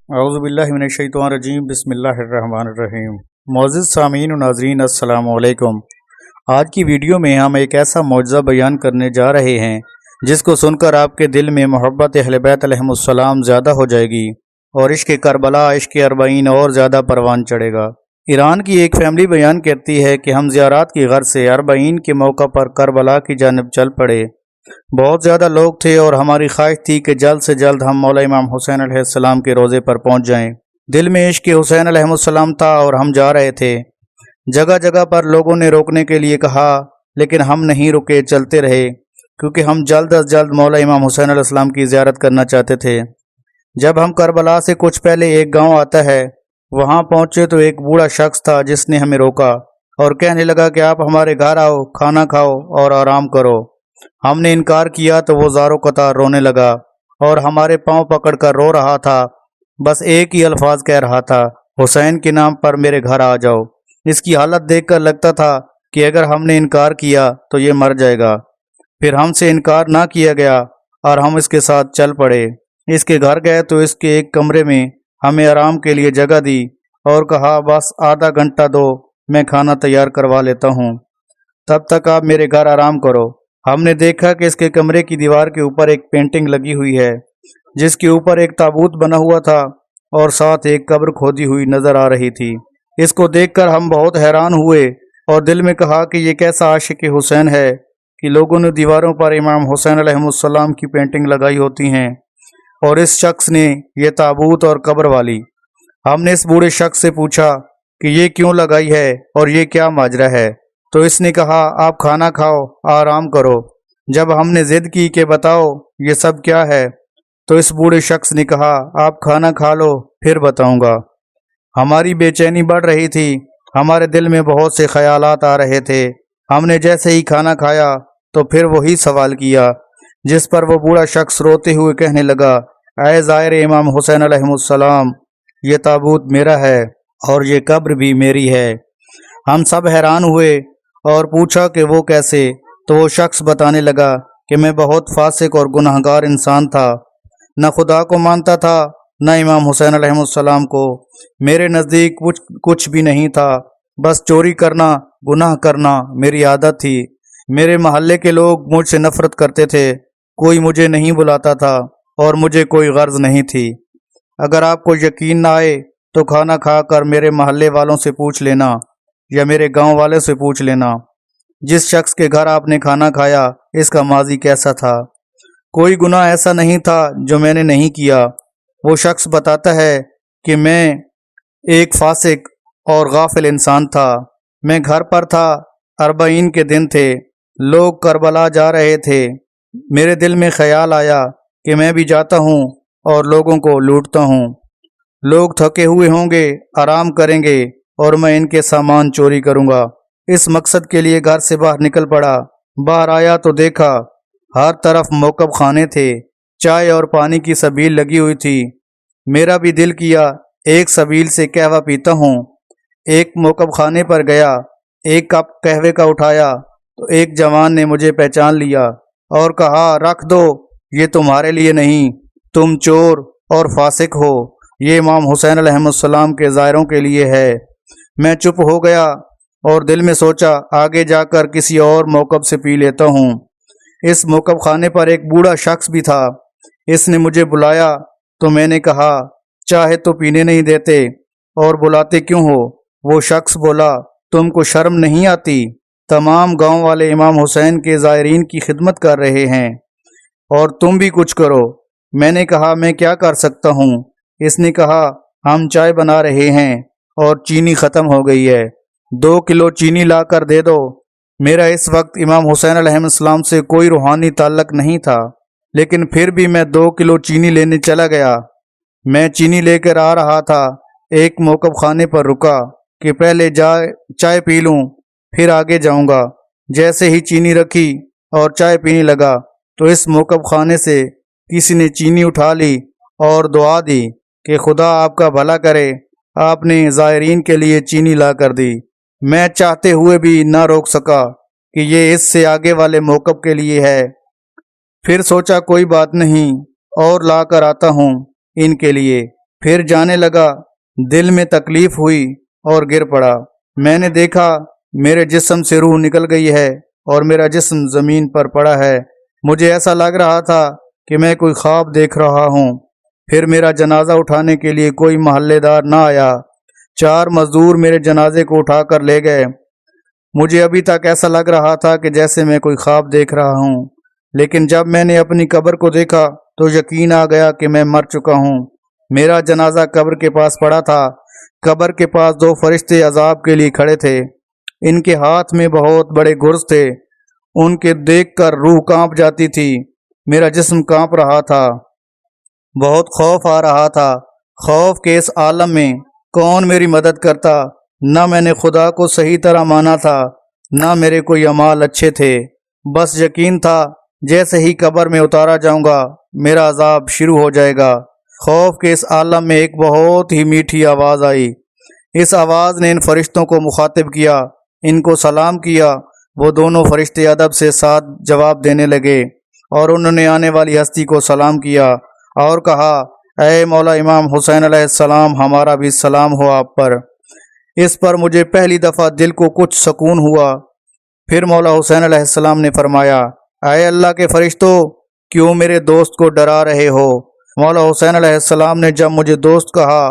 اعوذ باللہ من الشیطان الرجیم، بسم اللہ الرحمن الرحیم۔ معزز سامعین و ناظرین، السلام علیکم۔ آج کی ویڈیو میں ہم ایک ایسا معجزہ بیان کرنے جا رہے ہیں جس کو سن کر آپ کے دل میں محبت اہل بیت علیہم السلام زیادہ ہو جائے گی اور عشق کربلا، عشق اربعین اور زیادہ پروان چڑھے گا۔ ایران کی ایک فیملی بیان کرتی ہے کہ ہم زیارات کی غرض سے اربعین کے موقع پر کربلا کی جانب چل پڑے۔ بہت زیادہ لوگ تھے اور ہماری خواہش تھی کہ جلد سے جلد ہم مولا امام حسین علیہ السلام کے روضے پر پہنچ جائیں۔ دل میں عشق حسین علیہ السلام تھا اور ہم جا رہے تھے۔ جگہ جگہ پر لوگوں نے روکنے کے لیے کہا، لیکن ہم نہیں رکے، چلتے رہے، کیونکہ ہم جلد از جلد مولا امام حسین علیہ السلام کی زیارت کرنا چاہتے تھے۔ جب ہم کربلا سے کچھ پہلے ایک گاؤں آتا ہے، وہاں پہنچے تو ایک بوڑھا شخص تھا جس نے ہمیں روکا اور کہنے لگا کہ آپ ہمارے گھر آؤ، کھانا کھاؤ اور آرام کرو۔ ہم نے انکار کیا تو وہ زاروں قطار رونے لگا اور ہمارے پاؤں پکڑ کر رو رہا تھا، بس ایک ہی الفاظ کہہ رہا تھا، حسین کے نام پر میرے گھر آ جاؤ۔ اس کی حالت دیکھ کر لگتا تھا کہ اگر ہم نے انکار کیا تو یہ مر جائے گا۔ پھر ہم سے انکار نہ کیا گیا اور ہم اس کے ساتھ چل پڑے۔ اس کے گھر گئے تو اس کے ایک کمرے میں ہمیں آرام کے لیے جگہ دی اور کہا، بس آدھا گھنٹہ دو، میں کھانا تیار کروا لیتا ہوں، تب تک آپ میرے گھر آرام کرو۔ ہم نے دیکھا کہ اس کے کمرے کی دیوار کے اوپر ایک پینٹنگ لگی ہوئی ہے جس کے اوپر ایک تابوت بنا ہوا تھا اور ساتھ ایک قبر کھودی ہوئی نظر آ رہی تھی۔ اس کو دیکھ کر ہم بہت حیران ہوئے اور دل میں کہا کہ یہ کیسا عاشق حسین ہے کہ لوگوں نے دیواروں پر امام حسین علیہ السلام کی پینٹنگ لگائی ہوتی ہیں اور اس شخص نے یہ تابوت اور قبر والی۔ ہم نے اس بوڑھے شخص سے پوچھا کہ یہ کیوں لگائی ہے اور یہ کیا ماجرا ہے، تو اس نے کہا، آپ کھانا کھاؤ، آرام کرو۔ جب ہم نے ضد کی کہ بتاؤ یہ سب کیا ہے، تو اس بوڑھے شخص نے کہا، آپ کھانا کھا لو پھر بتاؤں گا۔ ہماری بے چینی بڑھ رہی تھی، ہمارے دل میں بہت سے خیالات آ رہے تھے۔ ہم نے جیسے ہی کھانا کھایا تو پھر وہی سوال کیا، جس پر وہ بوڑھا شخص روتے ہوئے کہنے لگا، اے زائر امام حسین علیہ السلام، یہ تابوت میرا ہے اور یہ قبر بھی میری ہے۔ ہم سب حیران ہوئے اور پوچھا کہ وہ کیسے، تو وہ شخص بتانے لگا کہ میں بہت فاسق اور گناہگار انسان تھا، نہ خدا کو مانتا تھا نہ امام حسین علیہ السلام کو۔ میرے نزدیک کچھ بھی نہیں تھا، بس چوری کرنا، گناہ کرنا میری عادت تھی۔ میرے محلے کے لوگ مجھ سے نفرت کرتے تھے، کوئی مجھے نہیں بلاتا تھا اور مجھے کوئی غرض نہیں تھی۔ اگر آپ کو یقین نہ آئے تو کھانا کھا کر میرے محلے والوں سے پوچھ لینا یا میرے گاؤں والے سے پوچھ لینا، جس شخص کے گھر آپ نے کھانا کھایا اس کا ماضی کیسا تھا۔ کوئی گناہ ایسا نہیں تھا جو میں نے نہیں کیا۔ وہ شخص بتاتا ہے کہ میں ایک فاسق اور غافل انسان تھا۔ میں گھر پر تھا، اربعین کے دن تھے، لوگ کربلا جا رہے تھے۔ میرے دل میں خیال آیا کہ میں بھی جاتا ہوں اور لوگوں کو لوٹتا ہوں۔ لوگ تھکے ہوئے ہوں گے، آرام کریں گے اور میں ان کے سامان چوری کروں گا۔ اس مقصد کے لیے گھر سے باہر نکل پڑا۔ باہر آیا تو دیکھا ہر طرف موقب خانے تھے، چائے اور پانی کی سبیل لگی ہوئی تھی۔ میرا بھی دل کیا ایک سبیل سے قہوہ پیتا ہوں۔ ایک موقب خانے پر گیا، ایک کپ قہوے کا اٹھایا تو ایک جوان نے مجھے پہچان لیا اور کہا، رکھ دو، یہ تمہارے لیے نہیں، تم چور اور فاسق ہو، یہ امام حسین علیہ السلام کے زائروں کے لیے ہے۔ میں چپ ہو گیا اور دل میں سوچا، آگے جا کر کسی اور موقب سے پی لیتا ہوں۔ اس موقب خانے پر ایک بوڑھا شخص بھی تھا۔ اس نے مجھے بلایا تو میں نے کہا، چاہے تو پینے نہیں دیتے اور بلاتے کیوں ہو؟ وہ شخص بولا، تم کو شرم نہیں آتی؟ تمام گاؤں والے امام حسین کے زائرین کی خدمت کر رہے ہیں اور تم بھی کچھ کرو۔ میں نے کہا، میں کیا کر سکتا ہوں؟ اس نے کہا، ہم چائے بنا رہے ہیں اور چینی ختم ہو گئی ہے، 2 کلو چینی لا کر دے دو۔ میرا اس وقت امام حسین علیہ السلام سے کوئی روحانی تعلق نہیں تھا، لیکن پھر بھی میں 2 کلو چینی لینے چلا گیا۔ میں چینی لے کر آ رہا تھا، ایک موقب خانے پر رکا کہ پہلے چائے پی لوں پھر آگے جاؤں گا۔ جیسے ہی چینی رکھی اور چائے پینے لگا تو اس موقب خانے سے کسی نے چینی اٹھا لی اور دعا دی کہ خدا آپ کا بھلا کرے، آپ نے زائرین کے لیے چینی لا کر دی۔ میں چاہتے ہوئے بھی نہ روک سکا کہ یہ اس سے آگے والے موقب کے لیے ہے۔ پھر سوچا کوئی بات نہیں، اور لا کر آتا ہوں ان کے لیے۔ پھر جانے لگا، دل میں تکلیف ہوئی اور گر پڑا۔ میں نے دیکھا میرے جسم سے روح نکل گئی ہے اور میرا جسم زمین پر پڑا ہے۔ مجھے ایسا لگ رہا تھا کہ میں کوئی خواب دیکھ رہا ہوں۔ پھر میرا جنازہ اٹھانے کے لیے کوئی محلے دار نہ آیا۔ 4 مزدور میرے جنازے کو اٹھا کر لے گئے۔ مجھے ابھی تک ایسا لگ رہا تھا کہ جیسے میں کوئی خواب دیکھ رہا ہوں، لیکن جب میں نے اپنی قبر کو دیکھا تو یقین آ گیا کہ میں مر چکا ہوں۔ میرا جنازہ قبر کے پاس پڑا تھا۔ قبر کے پاس 2 فرشتے عذاب کے لیے کھڑے تھے۔ ان کے ہاتھ میں بہت بڑے گرز تھے۔ ان کے دیکھ کر روح کانپ جاتی تھی۔ میرا جسم کانپ رہا تھا۔ بہت خوف آ رہا تھا۔ خوف کے اس عالم میں کون میری مدد کرتا؟ نہ میں نے خدا کو صحیح طرح مانا تھا، نہ میرے کوئی اعمال اچھے تھے۔ بس یقین تھا جیسے ہی قبر میں اتارا جاؤں گا میرا عذاب شروع ہو جائے گا۔ خوف کے اس عالم میں ایک بہت ہی میٹھی آواز آئی۔ اس آواز نے ان فرشتوں کو مخاطب کیا، ان کو سلام کیا۔ وہ دونوں فرشتے ادب سے ساتھ جواب دینے لگے اور انہوں نے آنے والی ہستی کو سلام کیا اور کہا، اے مولا امام حسین علیہ السلام، ہمارا بھی سلام ہو آپ پر۔ اس پر مجھے پہلی دفعہ دل کو کچھ سکون ہوا۔ پھر مولا حسین علیہ السلام نے فرمایا، اے اللہ کے فرشتوں، کیوں میرے دوست کو ڈرا رہے ہو؟ مولا حسین علیہ السلام نے جب مجھے دوست کہا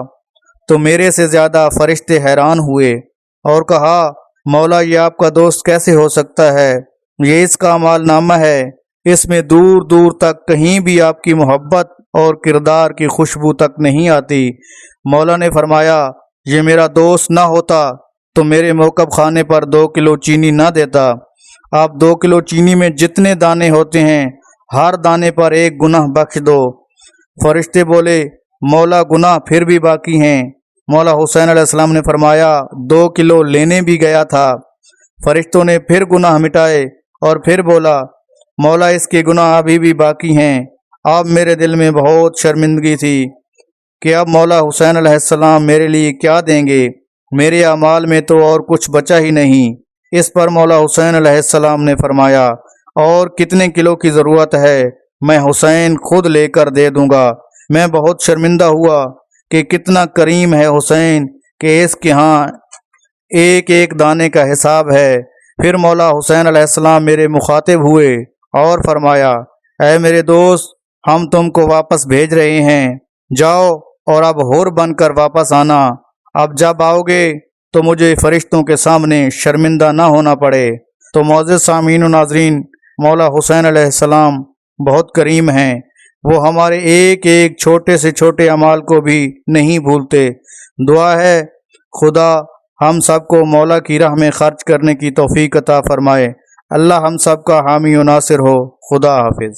تو میرے سے زیادہ فرشتے حیران ہوئے اور کہا، مولا یہ آپ کا دوست کیسے ہو سکتا ہے؟ یہ اس کا اعمال نامہ ہے، اس میں دور دور تک کہیں بھی آپ کی محبت اور کردار کی خوشبو تک نہیں آتی۔ مولا نے فرمایا، یہ میرا دوست نہ ہوتا تو میرے موقب خانے پر 2 کلو چینی نہ دیتا۔ آپ 2 کلو چینی میں جتنے دانے ہوتے ہیں ہر دانے پر 1 گناہ بخش دو۔ فرشتے بولے، مولا گناہ پھر بھی باقی ہیں۔ مولا حسین علیہ السلام نے فرمایا، 2 کلو لینے بھی گیا تھا۔ فرشتوں نے پھر گناہ مٹائے اور پھر بولا، مولا اس کے گناہ ابھی بھی باقی ہیں۔ اب میرے دل میں بہت شرمندگی تھی کہ اب مولا حسین علیہ السلام میرے لیے کیا دیں گے؟ میرے اعمال میں تو اور کچھ بچا ہی نہیں۔ اس پر مولا حسین علیہ السلام نے فرمایا، اور کتنے کلو کی ضرورت ہے؟ میں حسین خود لے کر دے دوں گا۔ میں بہت شرمندہ ہوا کہ کتنا کریم ہے حسین کہ اس کے ہاں ایک ایک دانے کا حساب ہے۔ پھر مولا حسین علیہ السلام میرے مخاطب ہوئے اور فرمایا، اے میرے دوست، ہم تم کو واپس بھیج رہے ہیں، جاؤ اور اب حر بن کر واپس آنا۔ اب جب آؤ گے تو مجھے فرشتوں کے سامنے شرمندہ نہ ہونا پڑے۔ تو معزز سامعین و ناظرین، مولا حسین علیہ السلام بہت کریم ہیں۔ وہ ہمارے ایک ایک چھوٹے سے چھوٹے اعمال کو بھی نہیں بھولتے۔ دعا ہے خدا ہم سب کو مولا کی راہ میں خرچ کرنے کی توفیق عطا فرمائے۔ اللہ ہم سب کا حامی و ناصر ہو۔ خدا حافظ۔